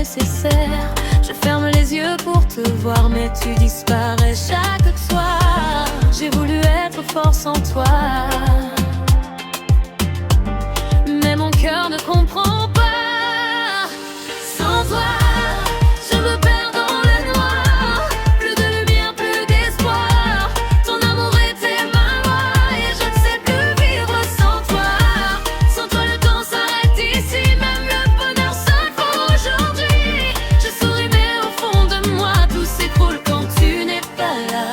nécessaire. Je ferme les yeux pour te voir, mais tu disparais chaque soir. J'ai voulu être fort sans toi, mais mon cœur ne comprend pas. Sans toi, je me perds dans le noir. Plus de lumière, plus d'espoir. Ton amour était ma loi et je ne sais plus vivre sans toi. Sans toi le temps s'arrête ici, même le bonheur s'accroît aujourd'hui. Je souris mais au fond de moi tout s'écroule quand tu n'es pas là.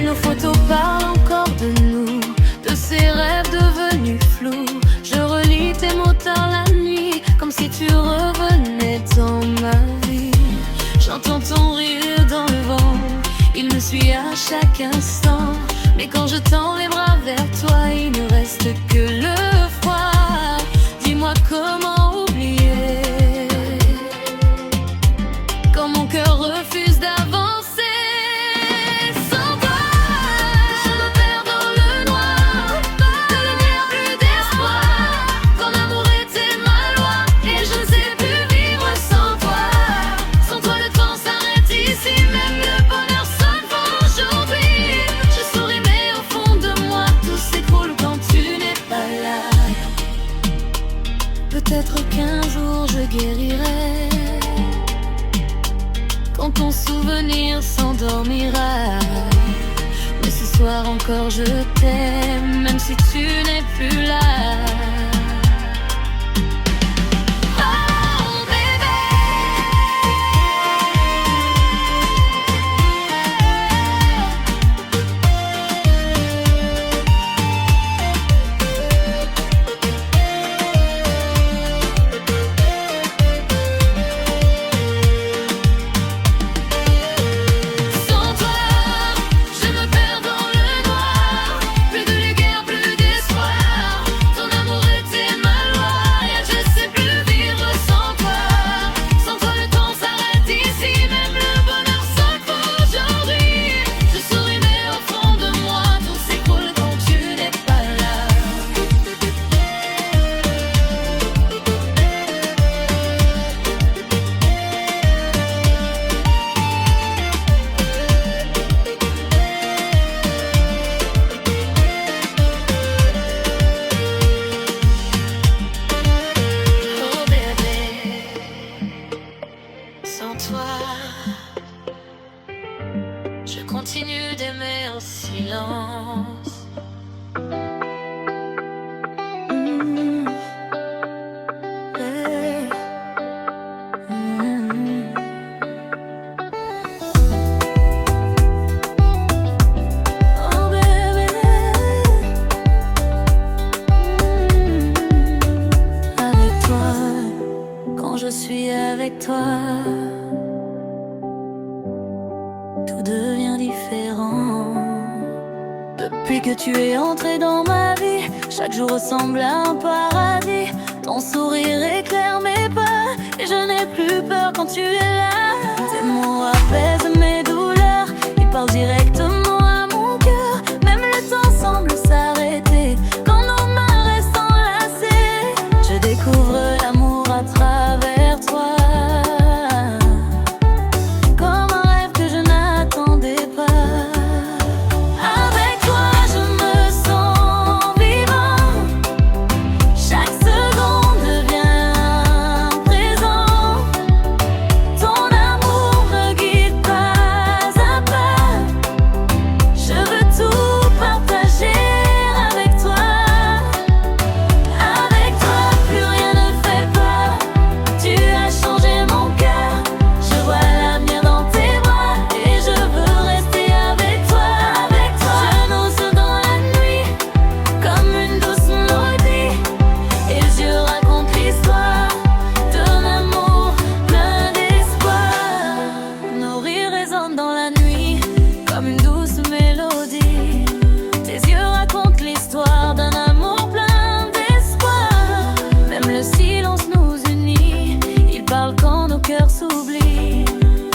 Nos photos parlent encore de nous, de ces rêves devenus flous. Je relis tes mots tard la nuit, comme si tu revenais dans ma vie. J'entends ton rire dans le vent, il me suit à chaque instant. Mais quand je tends les bras vers toi, il ne reste que le froid. Dis-moi comment oublier, quand mon cœur refuse d'avancer. Sans toi, je me perds dans le noir. Plus de lumière, plus d'espoir. Ton amour était ma loi et je ne sais plus vivre sans toi. Sans toi le temps s'arrête ici, même le bonheur sonne fort aujourd'hui. Je souris mais au fond de moi tout s'écroule quand tu n'es pas là. Peut-être qu'un jour je guérirai, quand ton souvenir s'endormira. Mais ce soir encore je t'aime, même si tu n'es plus là. Oh bébé, sans toi, je me perds dans le noir. Plus de lumière, plus d'espoir. Ton amour était ma loi et je sais plus vivre sans toi. Sans toi le temps s'arrête ici, même le bonheur s'accroît aujourd'hui. Je souris mais au fond de moi tout s'écroule quand tu n'es pas là. Oh bébé, sans toi, je continue d'aimer en silence. Hey. Oh bébé, avec toi, quand je suis avec toi, tout devient différent. Depuis que tu es entré dans ma vie, chaque jour ressemble à un paradis. Ton sourire éclaire mes pas et je n'ai plus peur quand tu es là. Tes mots apaisent mes douleurs, ils parlent directement à mon cœur. Même le temps semble s'arrêter quand nos mains restent enlacées. Je découvre l'amour à travers toi, comme un rêve que je n'attendais pas. Avec toi je me sens vivant, chaque seconde devient un présent. Ton amour me guide pas à pas, je veux tout partager avec toi. Avec toi plus rien ne fait peur, tu as changé mon cœur. Je vois l'avenir dans tes bras et je veux rester avec toi. Avec toi, je danse dans la nuit comme une douce mélodie et les yeux racontent l'histoire d'un amour plein d'espoir. Nos rires résonnent dans la nuit comme une douce mélodie. Tes yeux racontent l'histoire d'un amour plein d'espoir. Même le silence nous unit, il parle quand nos cœurs s'oublient.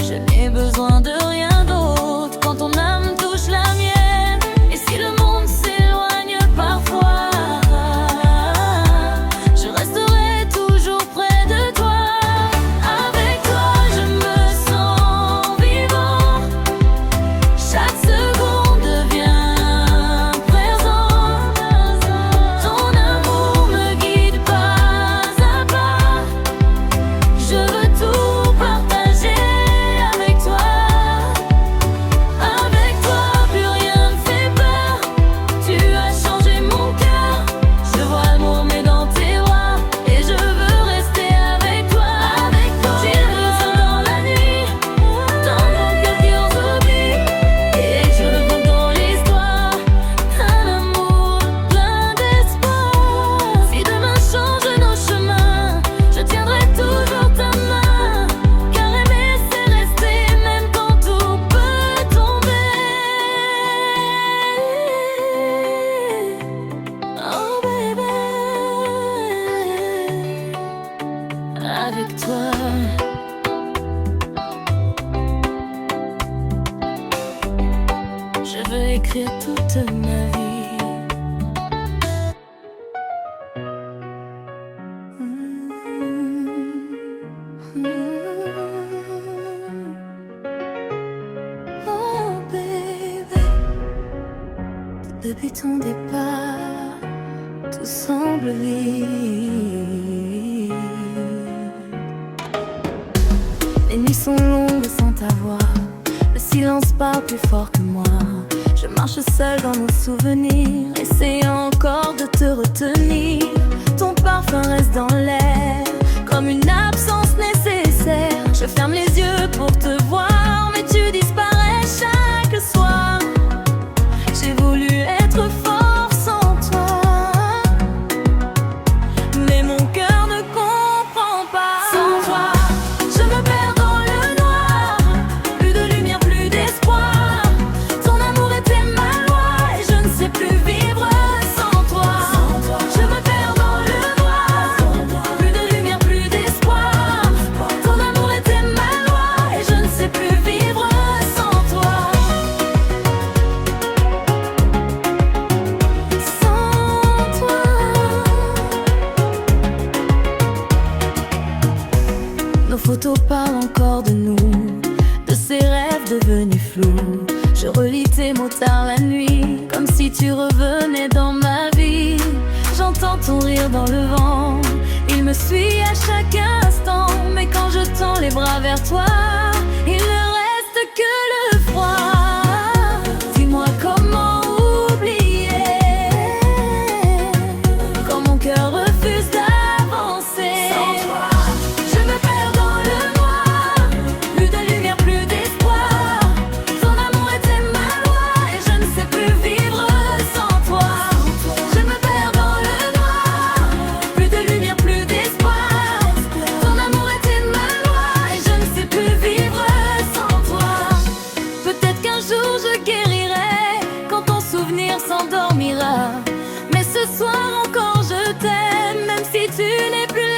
Je n'ai besoin de rien d'autre quand ton âme touche la mienne. Et si le écrire toute ma vie. Oh baby, depuis ton départ, tout semble vide. Les nuits sont longues sans ta voix, le silence parle plus fort que moi. Je marche seule dans nos souvenirs, essayant encore de te retenir. Ton parfum reste dans l'air, comme une absence nécessaire. Je ferme les yeux pour te voir, mais tu disparais chaque soir. J'ai voulu être fort sans toi, mais mon cœur ne comprend pas. Sans toi, je me perds dans le noir, plus de lumière, plus d'espoir. Ton amour était ma loi et je ne sais plus vivre sans toi. Je me perds dans le noir, plus de lumière, plus d'espoir. Ton amour était ma loi et je ne sais plus vivre sans toi. Sans toi. Nos photos parlent encore de nous, de ces rêves devenus flous. Je relis tes mots tard la nuit, comme si tu revenais dans ma vie. J'entends ton rire dans le vent, il me suit à chaque instant. Mais quand je tends les bras vers toi, il ne reste que le froid. Dis-moi comment oublier, quand mon cœur refuse d'avancer. Sans toi, je me perds dans le noir, plus de lumière, plus d'espoir. Ton amour était ma loi et je ne sais plus vivre sans toi. Je me perds dans le noir, plus de lumière, plus d'espoir. Ton amour était ma loi et je ne sais plus vivre sans toi. Peut-être qu'un jour je guérirai, quand ton souvenir s'endormira. Mais ce soir encore je t'aime, même si tu n'es plus là.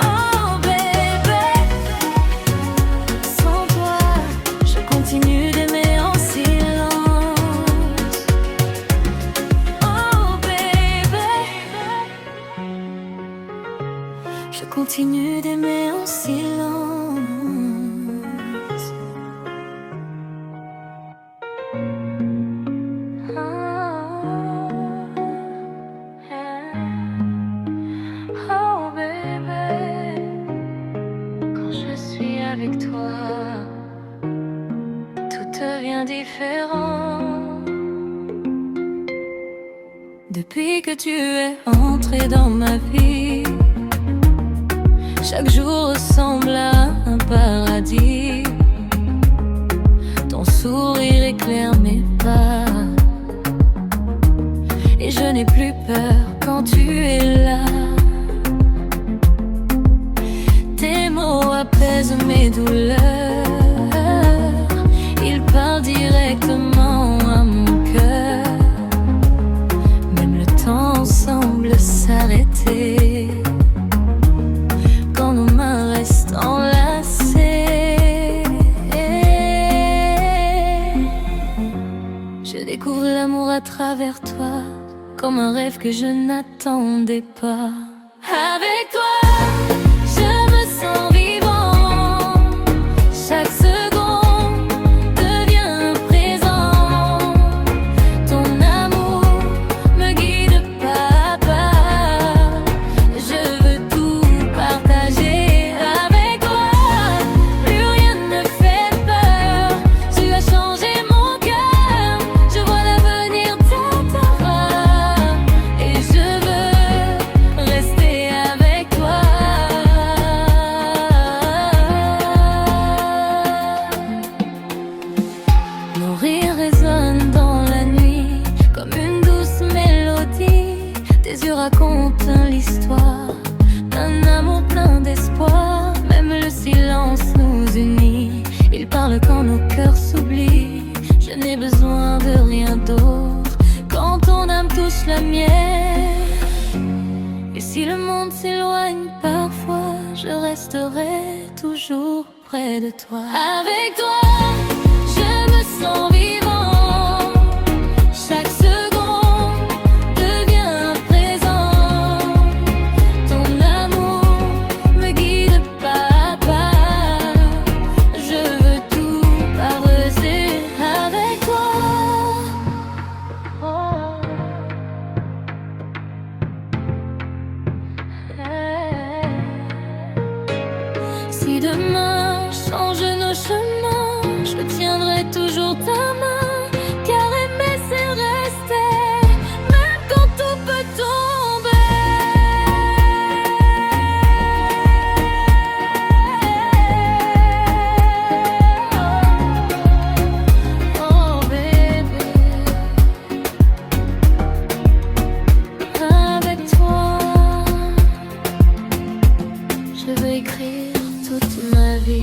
Oh baby, sans toi, je continue d'aimer en silence. Oh baby, je continue d'aimer en silence. Oh baby, quand je suis avec toi, tout devient différent. Depuis que tu es entré dans ma vie, chaque jour ressemble à un paradis. Ton sourire éclaire mes pas, et je n'ai plus peur quand tu es là. Tes mots apaisent mes douleurs, ils parlent directement à mon cœur. Même le temps semble s'arrêter quand nos mains restent enlacées. Je découvre l'amour à travers toi, comme un rêve que je n'attendais pas. Avec toi, je me sens vivant. Chaque seconde devient un présent. Ton amour me guide pas à pas. Je veux tout partager avec toi. Plus rien ne fait peur. Tu as changé mon cœur. Je vois l'avenir dans ta voix. Et je veux rester avec toi. Nos rires résonnent dans la nuit comme une douce mélodie. Tes yeux racontent l'histoire d'un amour plein d'espoir. Même le silence nous unit, il parle quand nos cœurs s'oublient. Je n'ai besoin de rien d'autre quand ton âme touche la mienne. Et si le monde s'éloigne parfois, je resterai toujours près de toi. Avec toi, je me sens vivant. Chaque seconde devient un présent. Ton amour me guide pas à pas. Je veux tout partager avec toi. Si demain change nos chemins, je tiendrai toujours ta main, car aimer c'est rester, même quand tout peut tomber. Oh bébé, avec toi, je veux écrire toute ma vie.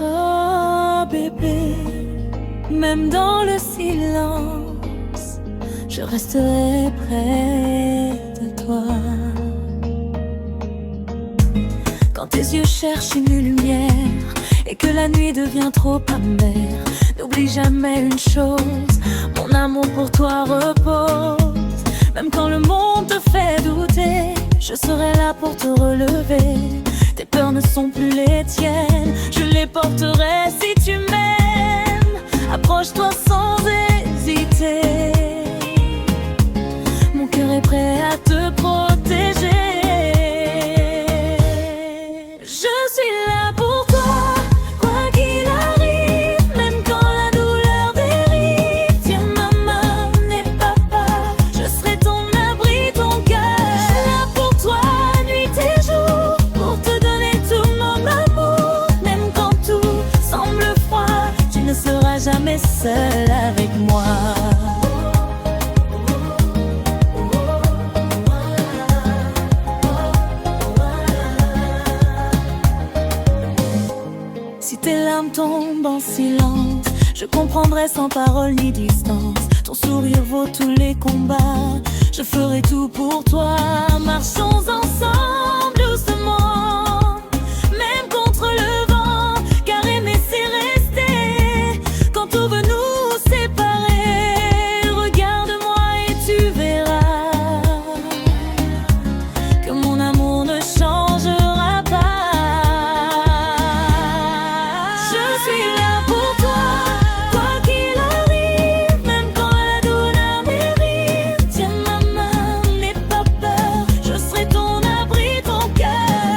Oh bébé, même dans le silence, je resterai près de toi. Quand tes yeux cherchent une lumière et que la nuit devient trop amère, n'oublie jamais une chose, mon amour pour toi repose. Même quand le monde te fait douter, je serai là pour te relever. Tes peurs ne sont plus les tiennes, je les porterai si tu m'aimes. Approche-toi sans hésiter, mon cœur est prêt à te protéger. Je suis là pour toi, quoi qu'il arrive, même quand la douleur dérive. Tiens ma main, n'aie pas peur, je serai ton abri, ton cœur. Je suis là pour toi, nuit et jour, pour te donner tout mon amour. Même quand tout semble froid, tu ne seras jamais seul avec moi. Si tes larmes tombent en silence, je comprendrai sans parole ni distance. Ton sourire vaut tous les combats, je ferai tout pour toi. Marchons ensemble doucement, même contre le vent, car aimer c'est rester. Quand tout veut nous séparer, regarde-moi et tu verras que mon amour ne changera pas. Je suis là pour toi, quoi qu'il arrive, même quand la douleur dérive. Tiens ma main, n'aie pas peur, je serai ton abri, ton cœur.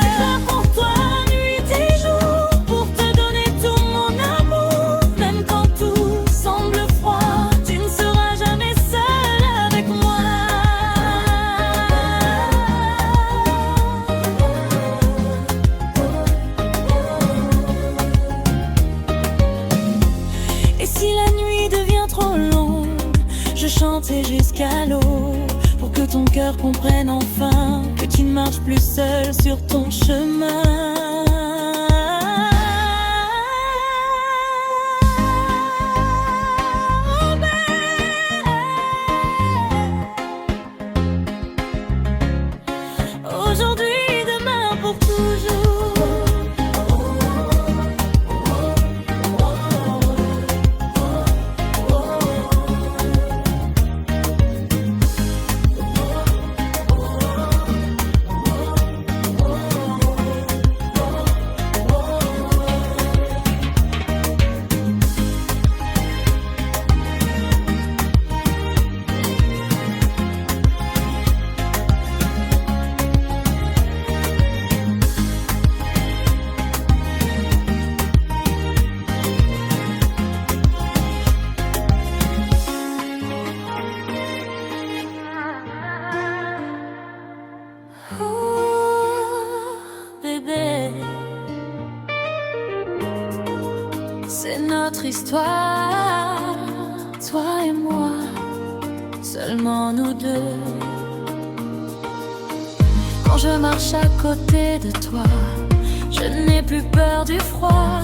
Je suis là pour toi, nuit et jour, pour te donner tout mon amour. Même quand tout semble froid, tu ne seras jamais seul avec moi. Et si la nuit devient trop longue, je chanterai jusqu'à l'aube, pour que ton cœur comprenne enfin que tu ne marches plus seul sur ton chemin. Oh, babe. Aujourd'hui, demain, pour toujours. C'est notre histoire, toi et moi, seulement nous deux. Quand je marche à côté de toi, je n'ai plus peur du froid.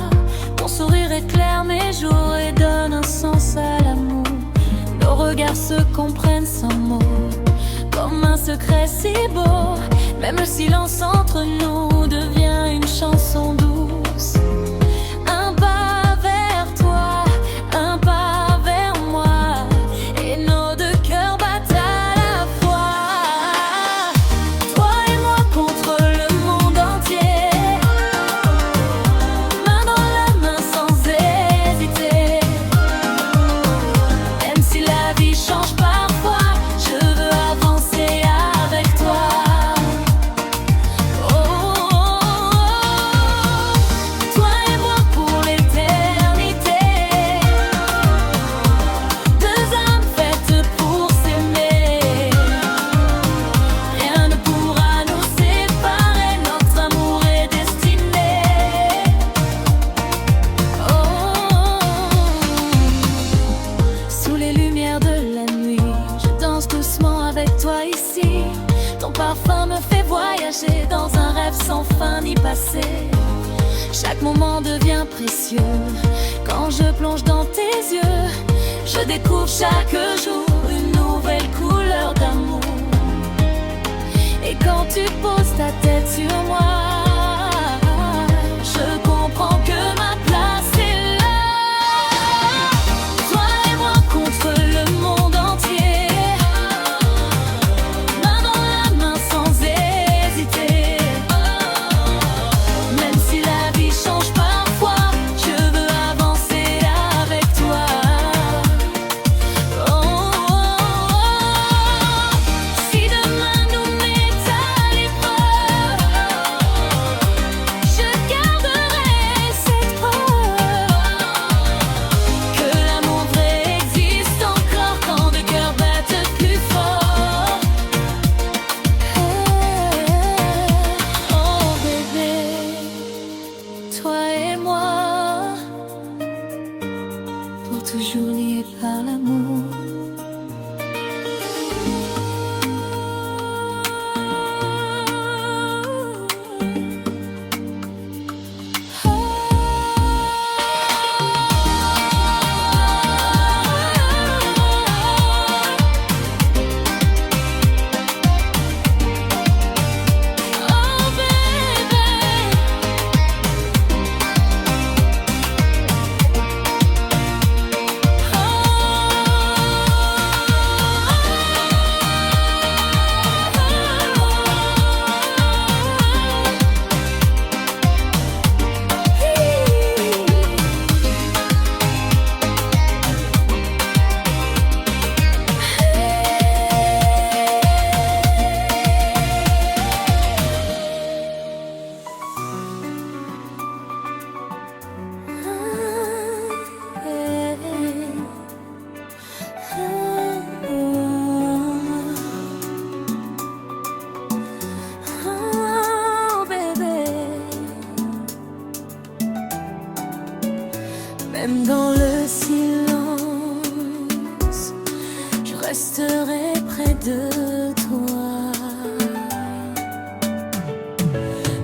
Ton sourire éclaire mes jours et donne un sens à l'amour. Nos regards se comprennent sans mots, comme un secret si beau. Même le silence entre nous devient une chanson douce. Un pas vers toi, un pas vers moi, et nos deux cœurs battent à la fois. Toi et moi contre le monde entier, main dans la main sans hésiter. Même si la vie change parfois, je veux avancer avec toi. Oh, oh, oh. Toi et moi pour l'éternité, deux âmes faites pour s'aimer. Rien ne pourra nous séparer, notre amour est destiné. Oh, oh, oh. Sous les lumières de la nuit, je danse doucement avec toi ici. Ton parfum me fait voyager dans un rêve sans fin ni passé. Chaque moment devient précieux quand je plonge dans tes yeux. Je découvre chaque jour une nouvelle couleur d'amour. Et quand tu poses ta tête sur moi, je comprends que ma place est là. Toi et moi contre le monde entier, main dans la main sans hésiter. Même si la vie change parfois, je veux avancer avec toi. Oh, oh, oh. Si demain nous met à l'épreuve, je garderai cette preuve que l'amour vrai existe encore quand deux cœurs battent plus fort. Oh bébé, toi et moi, pour toujours liés par l'amour. Oh bébé, oh bébé, même dans le silence, je resterai près de toi.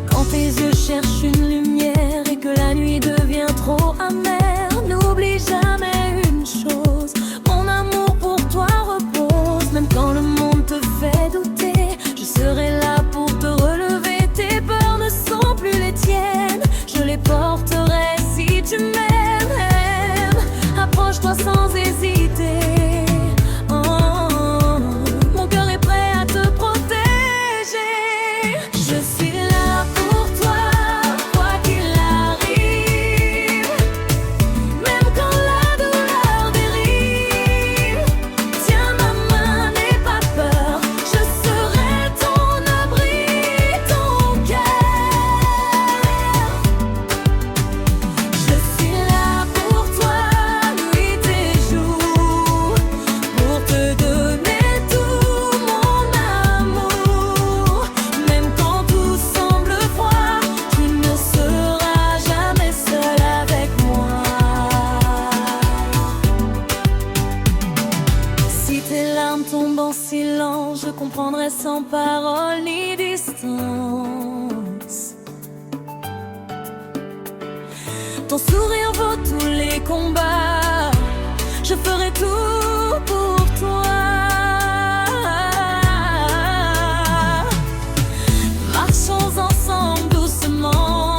Quand tes yeux cherchent une lumière et que la nuit devient trop amère, n'oublie jamais une chose, mon amour pour toi repose. Même quand le monde te fait douter, je serai là pour te relever. Tes peurs ne sont plus les tiennes, je les porterai si tu m'aimes. Approche-toi sans hésiter. Oh, mon cœur est prêt à te protéger. Je suis là pour toi, quoi qu'il arrive. Même quand la douleur dérive, tiens ma main, n'aie pas peur. Je serai ton abri, ton cœur. Je suis là pour toi, nuit et jour. silence, je comprendrai sans parole ni distance. Ton sourire vaut tous les combats, je ferai tout pour toi. Marchons ensemble doucement,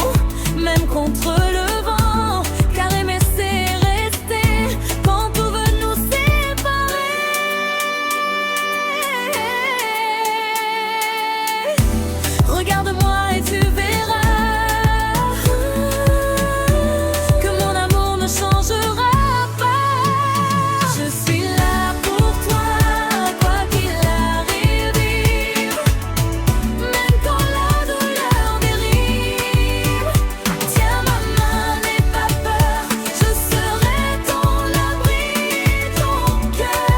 même contre le vent, car aimer c'est rester quand tout veut nous séparer. Regarde-moi et tu verras que mon amour ne changera pas. Je suis là pour toi, quoi qu'il arrive, même quand la douleur dérive. Tiens ma main, n'aie pas peur, je serai ton abri, ton cœur.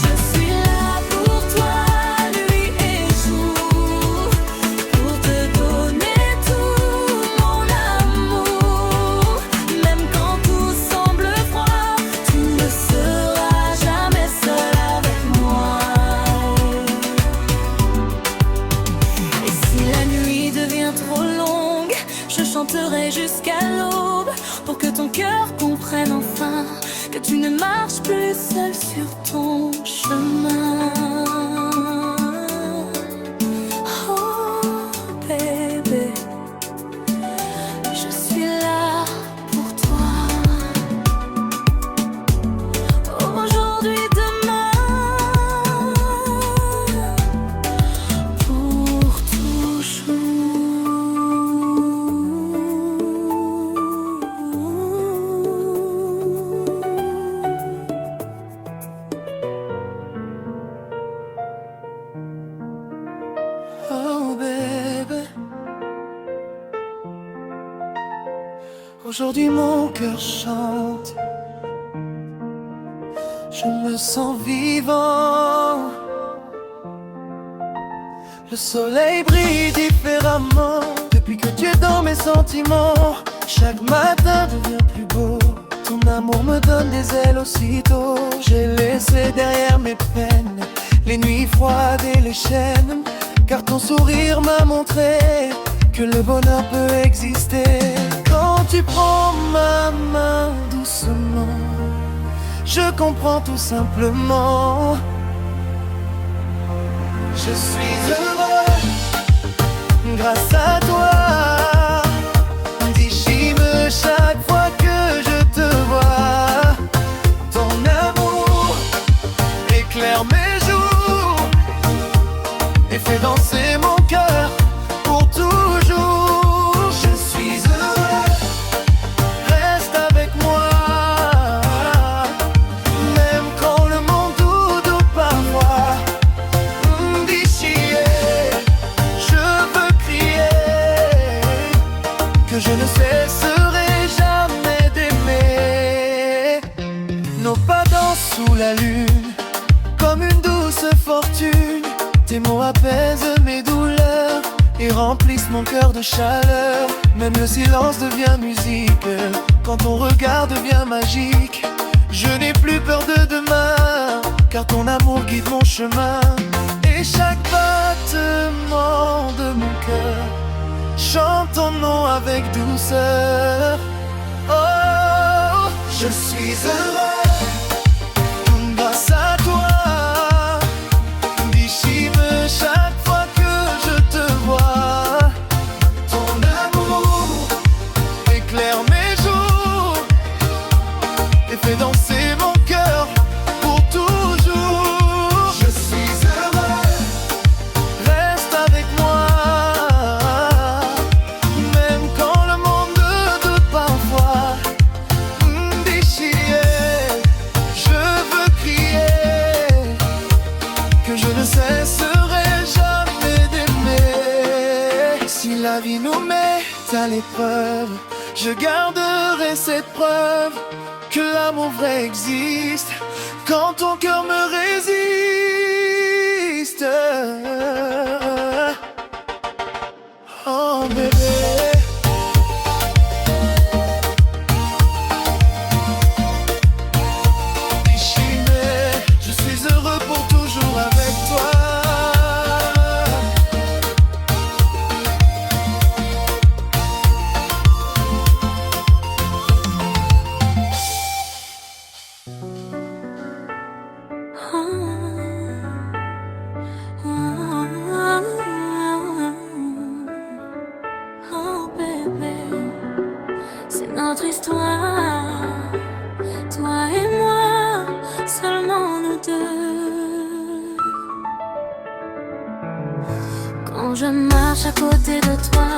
Je suis là pour toi, nuit et jour, pour te donner tout mon amour. Même quand tout semble froid, tu ne seras jamais seul avec moi. Et si la nuit devient trop longue, je chanterai jusqu'à l'aube, pour que ton cœur comprenne enfin que tu ne marches plus seul sur ton chemin. Oh bébé, je suis là pour toi, aujourd'hui, demain, pour toujours. Oh bébé, aujourd'hui mon cœur chante, je me sens vivant. Le soleil brille différemment depuis que tu es dans mes sentiments. Chaque matin devient plus beau, ton amour me donne des ailes aussitôt. J'ai laissé derrière mes peines les nuits froides et les chaînes, car ton sourire m'a montré que le bonheur peut exister. Quand tu prends ma main doucement, je comprends tout simplement. Je suis heureux grâce à toi. Déchire chaque fois que je te vois. Ton amour éclaire mes jours et fait danser mon cœur pour toujours. Je suis heureux, reste avec moi. Même quand le monde doute parfois, déchiré, je veux crier que je ne cesserai jamais d'aimer. Nos pas dansent sous la lune comme une douce fortune. Tes mots apaisent mes douleurs et remplissent mon cœur de chaleur. Même le silence devient musique quand ton regard devient magique. Je n'ai plus peur de demain, car ton amour guide mon chemin. Et chaque battement de mon cœur chante ton nom avec douceur. Oh, je suis heureux grâce à toi. Déchire chaque fois que je te vois. Ton amour éclaire mes jours et fait danser mon cœur pour toujours. Je suis heureux, reste avec moi. Même quand le monde doute parfois, déchiré, je veux crier que je ne cesserai jamais d'aimer. Si la vie nous met à l'épreuve, je garderai cette preuve que l'amour vrai existe quand ton cœur me résiste. Oh bébé, déchire je marche à côté de toi,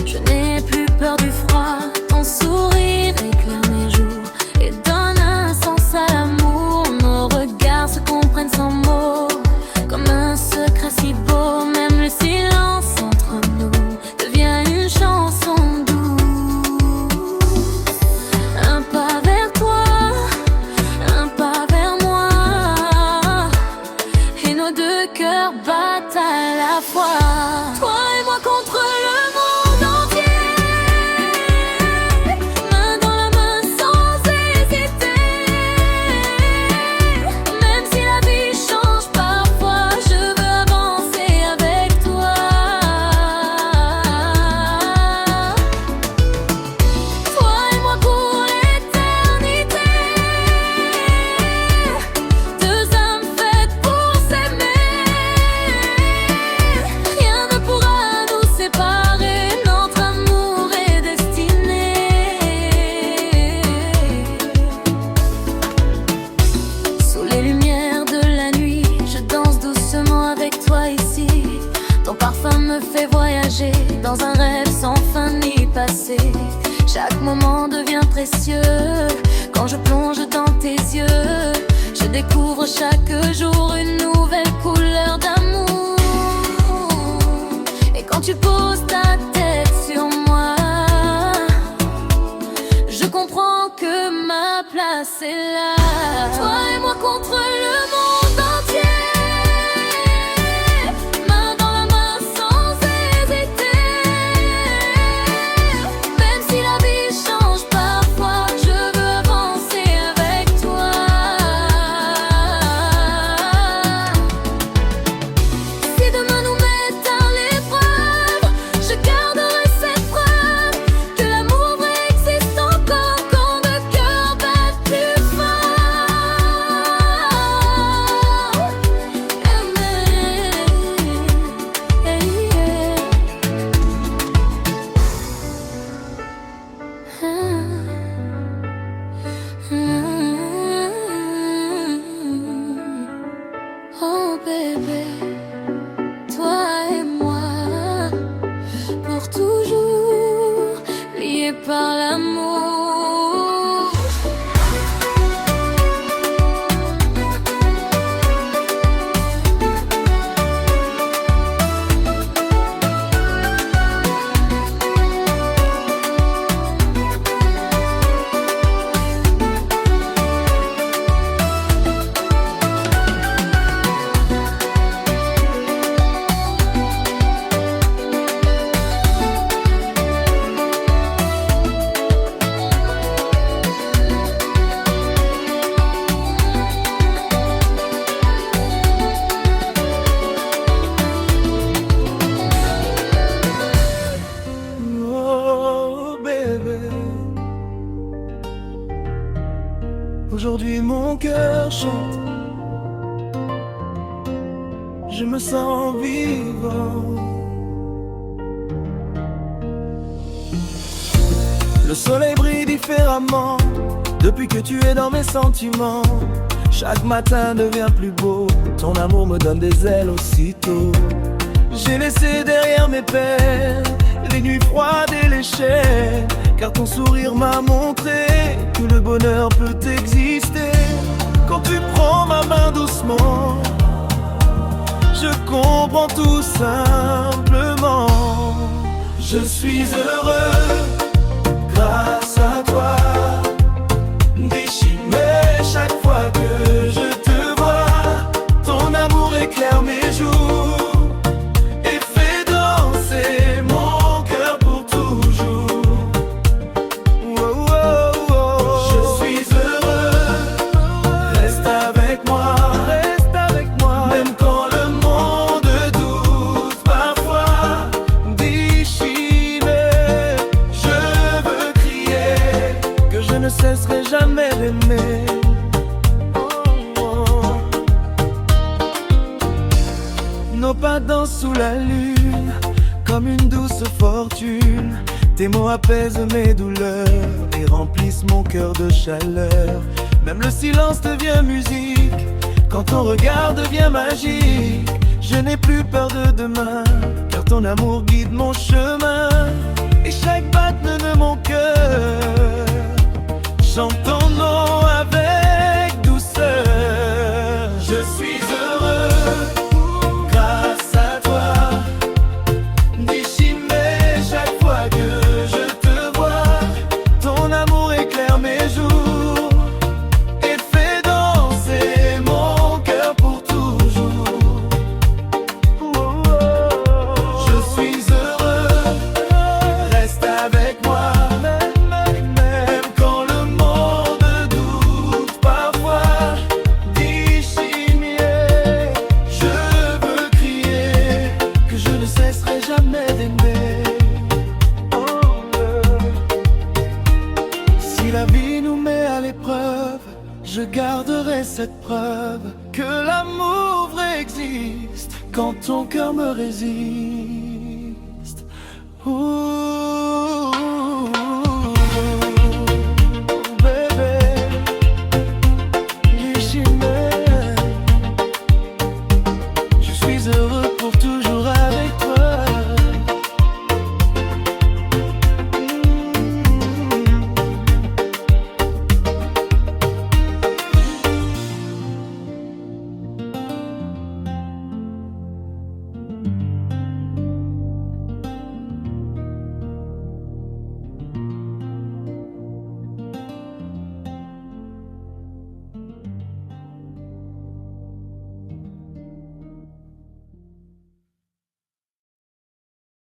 je n'ai plus peur du froid. Ton sourire éclaire mes jours et donne un sens à l'amour. Nos regards se comprennent sans mots, comme un secret si beau. Même le silence entre nous devient une chanson douce. Un pas vers toi, un pas vers moi, et nos deux cœurs battent à la fois. Toi et moi contre le monde entier, main dans la main sans hésiter. Même si la vie change parfois, je veux avancer avec toi. Toi et moi pour l'éternité, deux âmes faites pour s'aimer. Rien ne pourra nous séparer, notre amour est destiné. Sous les lumières de la nuit, je danse doucement avec toi ici. Ton parfum me fait voyager dans un rêve sans fin ni passé. Chaque moment devient précieux quand je plonge dans tes yeux. Je découvre chaque jour une nouvelle couleur d'amour. Et quand tu poses ta tête sur moi, je comprends que ma place est là. Toi et moi contre le monde entier, main dans la main sans hésiter. Même si la vie change parfois, je veux avancer avec toi. Si demain nous met à l'épreuve, je garderai cette preuve que l'amour vrai existe encore quand deux cœurs battent plus fort. Oh bébé, toi et moi, pour toujours, liés par l'amour. Oh bébé, aujourd'hui mon cœur chante, je me sens vivant. Le soleil brille différemment depuis que tu es dans mes sentiments. Chaque matin devient plus beau, ton amour me donne des ailes aussitôt. J'ai laissé derrière mes peines les nuits froides et les chaînes, car ton sourire m'a montré que le bonheur peut exister. Quand tu prends ma main doucement, je comprends tout simplement. Je suis heureux grâce à toi, déchiré chaque fois que je te vois. Ton amour éclaire mes jours et fait danser mon cœur pour toujours. Oh, oh, oh. Je suis heureux, reste avec moi, même quand le monde doute parfois. Déchiré, je veux crier que je ne cesserai jamais d'aimer. Nos pas dansent sous la lune comme une douce fortune. Tes mots apaisent mes douleurs et remplissent mon cœur de chaleur. Même le silence devient musique quand ton regard devient magique. Je n'ai plus peur de demain, car ton amour guide mon chemin et chaque battement de mon cœur chante ton nom avec douceur. Je suis heureux grâce à toi, déchimé chaque fois que je te vois. Ton amour éclaire mes jours et fait danser mon cœur pour toujours. Je suis heureux, reste avec moi, même quand le monde doute parfois. Déchimé, je veux crier que je ne cesserai jamais d'aimer. Si la vie nous met à l'épreuve, je garderai cette preuve que l'amour vrai existe quand ton cœur me résiste. Ouh.